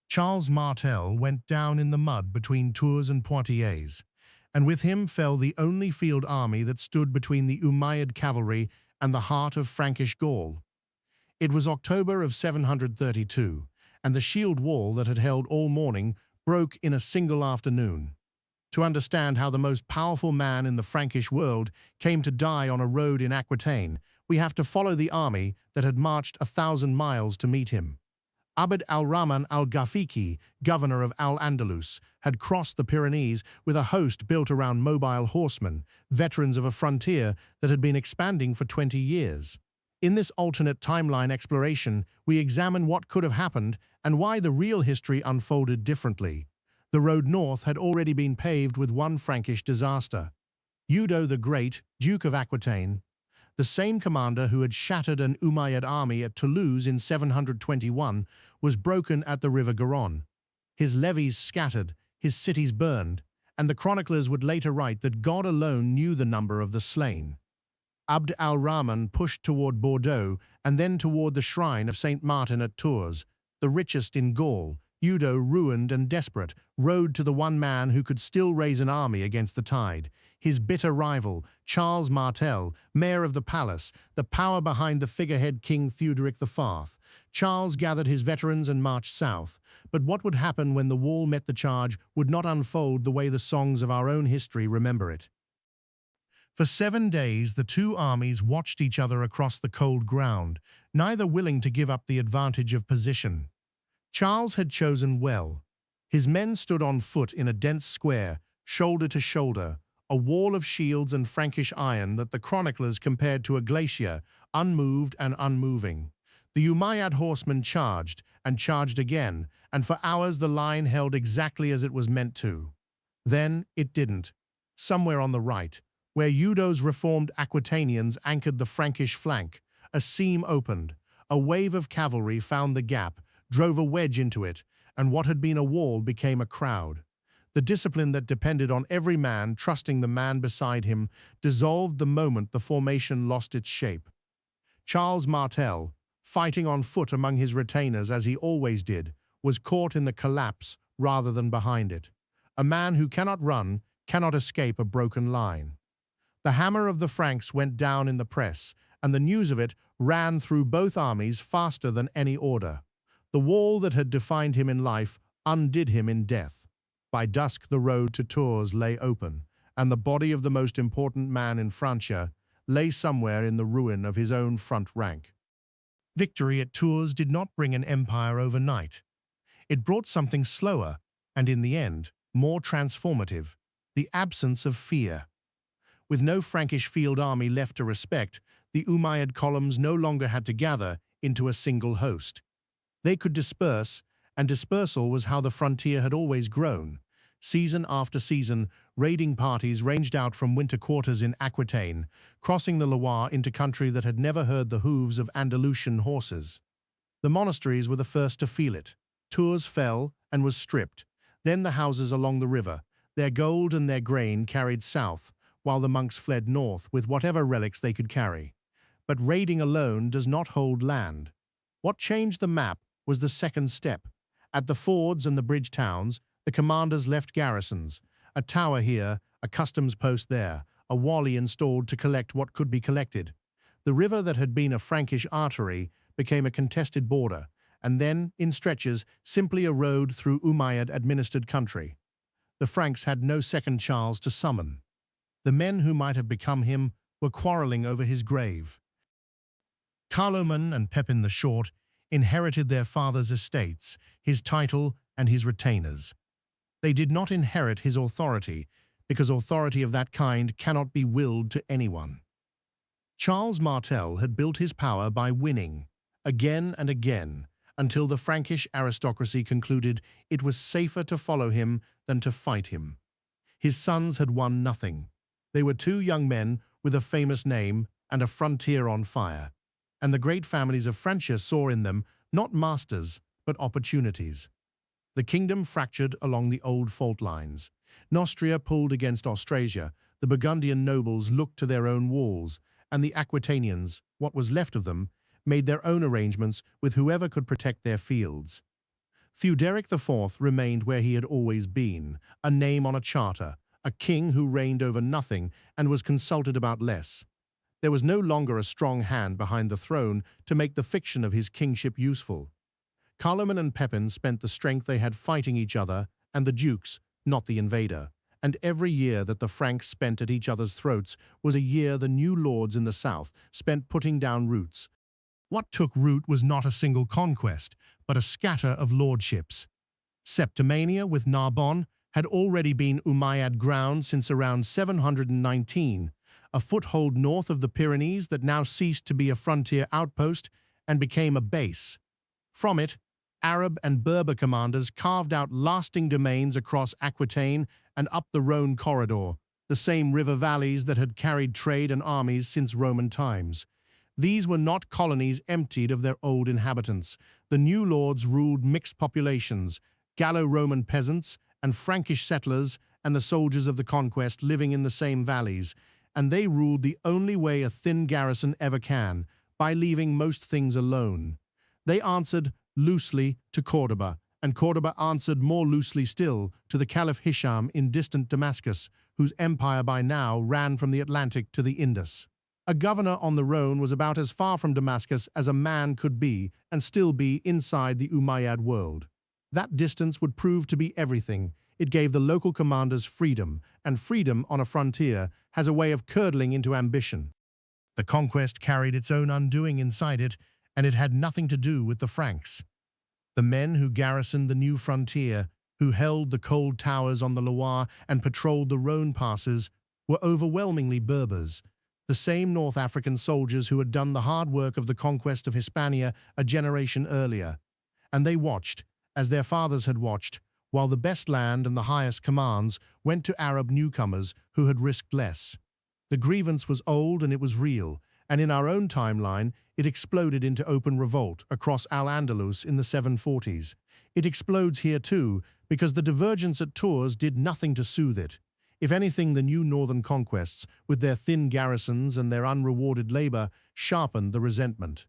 Charles Martel went down in the mud between Tours and Poitiers, and with him fell the only field army that stood between the Umayyad cavalry and the heart of Frankish Gaul. It was October of 732, and the shield wall that had held all morning broke in a single afternoon. To understand how the most powerful man in the Frankish world came to die on a road in Aquitaine, we have to follow the army that had marched 1,000 miles to meet him. Abd al-Rahman al-Ghafiqi, governor of Al-Andalus, had crossed the Pyrenees with a host built around mobile horsemen, veterans of a frontier that had been expanding for 20 years. In this alternate timeline exploration, we examine what could have happened and why the real history unfolded differently. The road north had already been paved with one Frankish disaster. Eudo the Great, Duke of Aquitaine, the same commander who had shattered an Umayyad army at Toulouse in 721, was broken at the river Garonne. His levies scattered, his cities burned, and the chroniclers would later write that God alone knew the number of the slain. Abd al-Rahman pushed toward Bordeaux and then toward the shrine of Saint Martin at Tours, the richest in Gaul. Eudo, ruined and desperate, rode to the one man who could still raise an army against the tide. His bitter rival, Charles Martel, mayor of the palace, the power behind the figurehead King Theuderic IV. Charles gathered his veterans and marched south. But what would happen when the wall met the charge would not unfold the way the songs of our own history remember it. For 7 days, the two armies watched each other across the cold ground, neither willing to give up the advantage of position. Charles had chosen well. His men stood on foot in a dense square, shoulder to shoulder, a wall of shields and Frankish iron that the chroniclers compared to a glacier, unmoved and unmoving. The Umayyad horsemen charged, and charged again, and for hours the line held exactly as it was meant to. Then it didn't. Somewhere on the right, where Eudo's reformed Aquitanians anchored the Frankish flank, a seam opened. A wave of cavalry found the gap, drove a wedge into it, and what had been a wall became a crowd. The discipline that depended on every man trusting the man beside him dissolved the moment the formation lost its shape. Charles Martel, fighting on foot among his retainers as he always did, was caught in the collapse rather than behind it. A man who cannot run cannot escape a broken line. The hammer of the Franks went down in the press, and the news of it ran through both armies faster than any order. The wall that had defined him in life undid him in death. By dusk the road to Tours lay open, and the body of the most important man in Francia lay somewhere in the ruin of his own front rank. Victory at Tours did not bring an empire overnight. It brought something slower, and in the end, more transformative: the absence of fear. With no Frankish field army left to respect, the Umayyad columns no longer had to gather into a single host. They could disperse, and dispersal was how the frontier had always grown. Season after season, raiding parties ranged out from winter quarters in Aquitaine, crossing the Loire into country that had never heard the hooves of Andalusian horses. The monasteries were the first to feel it. Tours fell and was stripped. Then the houses along the river, their gold and their grain carried south, while the monks fled north with whatever relics they could carry. But raiding alone does not hold land. What changed the map was the second step. At the fords and the bridge towns, the commanders left garrisons, a tower here, a customs post there, a wali installed to collect what could be collected. The river that had been a Frankish artery became a contested border, and then, in stretches, simply a road through Umayyad-administered country. The Franks had no second Charles to summon. The men who might have become him were quarreling over his grave. Charlemagne and Pepin the Short inherited their father's estates, his title, and his retainers. They did not inherit his authority, because authority of that kind cannot be willed to anyone. Charles Martel had built his power by winning, again and again, until the Frankish aristocracy concluded it was safer to follow him than to fight him. His sons had won nothing. They were two young men with a famous name and a frontier on fire, and the great families of Francia saw in them not masters, but opportunities. The kingdom fractured along the old fault lines. Neustria pulled against Austrasia, the Burgundian nobles looked to their own walls, and the Aquitanians, what was left of them, made their own arrangements with whoever could protect their fields. Theuderic IV remained where he had always been, a name on a charter, a king who reigned over nothing and was consulted about less. There was no longer a strong hand behind the throne to make the fiction of his kingship useful. Carloman and Pepin spent the strength they had fighting each other, and the dukes, not the invader. And every year that the Franks spent at each other's throats was a year the new lords in the south spent putting down roots. What took root was not a single conquest, but a scatter of lordships. Septimania with Narbonne had already been Umayyad ground since around 719, a foothold north of the Pyrenees that now ceased to be a frontier outpost and became a base. From it, Arab and Berber commanders carved out lasting domains across Aquitaine and up the Rhone corridor, the same river valleys that had carried trade and armies since Roman times. These were not colonies emptied of their old inhabitants. The new lords ruled mixed populations, Gallo-Roman peasants and Frankish settlers and the soldiers of the conquest living in the same valleys, and they ruled the only way a thin garrison ever can, by leaving most things alone. They answered loosely to Cordoba, and Cordoba answered more loosely still to the Caliph Hisham in distant Damascus, whose empire by now ran from the Atlantic to the Indus. A governor on the Rhone was about as far from Damascus as a man could be and still be inside the Umayyad world. That distance would prove to be everything. It gave the local commanders freedom, and freedom on a frontier has a way of curdling into ambition. The conquest carried its own undoing inside it, and it had nothing to do with the Franks. The men who garrisoned the new frontier, who held the cold towers on the Loire and patrolled the Rhone passes, were overwhelmingly Berbers, the same North African soldiers who had done the hard work of the conquest of Hispania a generation earlier. And they watched, as their fathers had watched, while the best land and the highest commands went to Arab newcomers who had risked less. The grievance was old and it was real, and in our own timeline, it exploded into open revolt across Al-Andalus in the 740s. It explodes here too, because the divergence at Tours did nothing to soothe it. If anything, the new northern conquests, with their thin garrisons and their unrewarded labor, sharpened the resentment.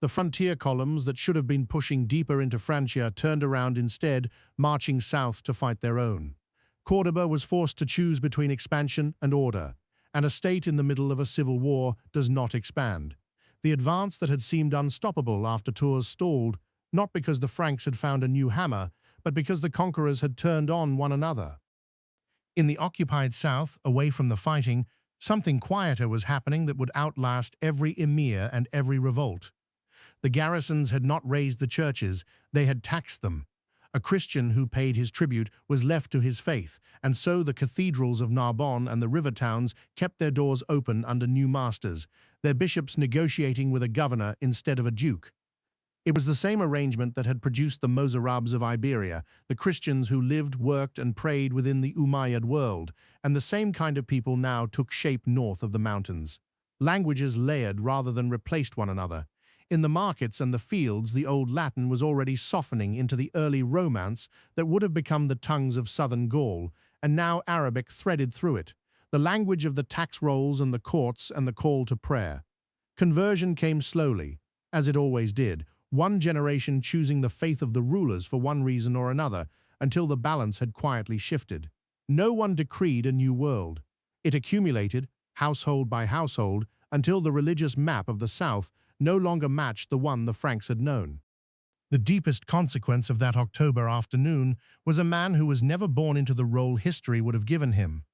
The frontier columns that should have been pushing deeper into Francia turned around instead, marching south to fight their own. Cordoba was forced to choose between expansion and order, and a state in the middle of a civil war does not expand. The advance that had seemed unstoppable after Tours stalled, not because the Franks had found a new hammer, but because the conquerors had turned on one another. In the occupied south, away from the fighting, something quieter was happening that would outlast every emir and every revolt. The garrisons had not raised the churches, they had taxed them. A Christian who paid his tribute was left to his faith, and so the cathedrals of Narbonne and the river towns kept their doors open under new masters, their bishops negotiating with a governor instead of a duke. It was the same arrangement that had produced the Mozarabs of Iberia, the Christians who lived, worked, and prayed within the Umayyad world, and the same kind of people now took shape north of the mountains. Languages layered rather than replaced one another. In the markets and the fields, the old Latin was already softening into the early Romance that would have become the tongues of southern Gaul, and now Arabic threaded through it, the language of the tax rolls and the courts and the call to prayer. Conversion came slowly, as it always did, one generation choosing the faith of the rulers for one reason or another, until the balance had quietly shifted. No one decreed a new world. It accumulated, household by household, until the religious map of the South no longer matched the one the Franks had known. The deepest consequence of that October afternoon was a man who was never born into the role history would have given him.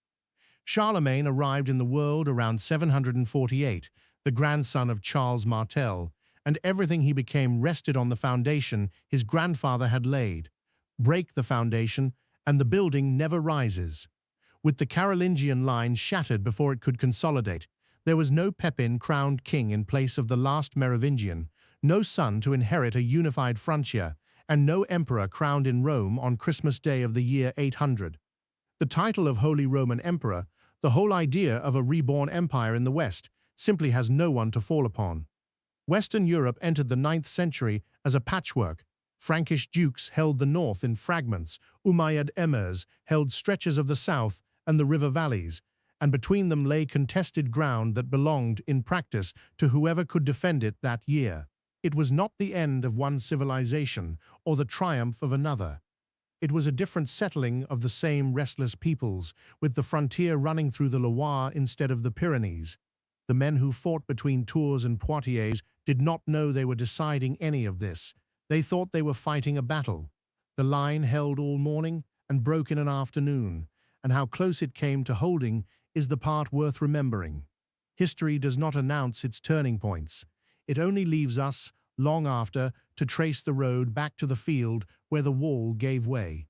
Charlemagne arrived in the world around 748, the grandson of Charles Martel, and everything he became rested on the foundation his grandfather had laid. Break the foundation, and the building never rises. With the Carolingian line shattered before it could consolidate, there was no Pepin crowned king in place of the last Merovingian, no son to inherit a unified Francia, and no emperor crowned in Rome on Christmas Day of the year 800. The title of Holy Roman Emperor, the whole idea of a reborn empire in the West, simply has no one to fall upon. Western Europe entered the 9th century as a patchwork. Frankish dukes held the north in fragments, Umayyad emirs held stretches of the south and the river valleys, and between them lay contested ground that belonged, in practice, to whoever could defend it that year. It was not the end of one civilization or the triumph of another. It was a different settling of the same restless peoples, with the frontier running through the Loire instead of the Pyrenees. The men who fought between Tours and Poitiers did not know they were deciding any of this. They thought they were fighting a battle. The line held all morning and broke in an afternoon, and how close it came to holding is the part worth remembering. History does not announce its turning points. It only leaves us, long after, to trace the road back to the field where the wall gave way.